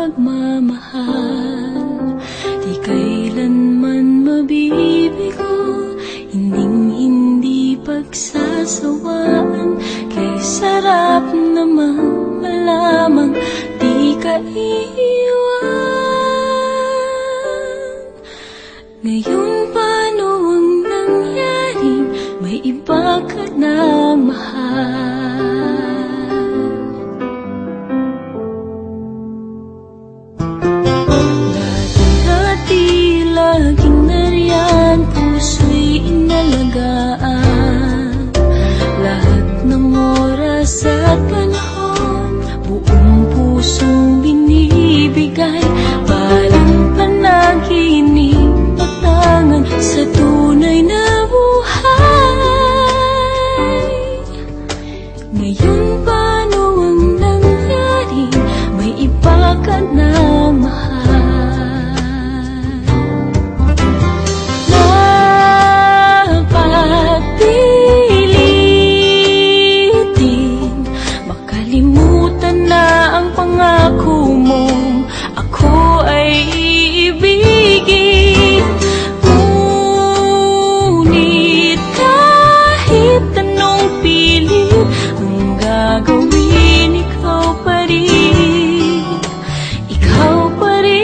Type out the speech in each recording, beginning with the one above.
pagmamahal, di kailanman mabibigo, hindi pagsasawaan. Kay sarap namang malamang di ka iiwan. Ngayon paano ang nangyaring may iba ka ng mahal? Dati-dati laging nariyan, puso'y inalagaan. Lahat ng oras at panahon, buong pusong binibigay. Parang panaginip patangan sa tunay na buhay. Ngayon paano ang nangyari, may iba ka ng mahal? Napapilitin makalimutan na ang pangako mo, ako ay iibigin. Ngunit kahit anong pilit ang gagawin, ikaw pa rin, ikaw pa rin.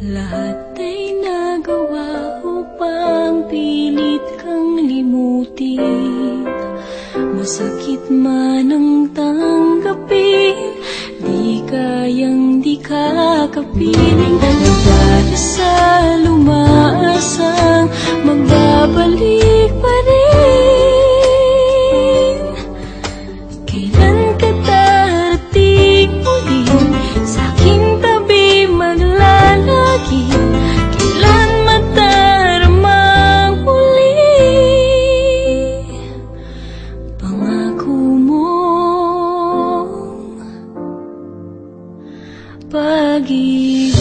Lahat ay nagawa upang pilit kang limutin. Masakit man ang tanggapin, di kayang di ka kapiling. Nagdarasal, umaasang magbabalik pa rin. Kailan ka darating muli, sa aking tabi maglalagi? Kailan madaramang muli pangako mong pag-ibig?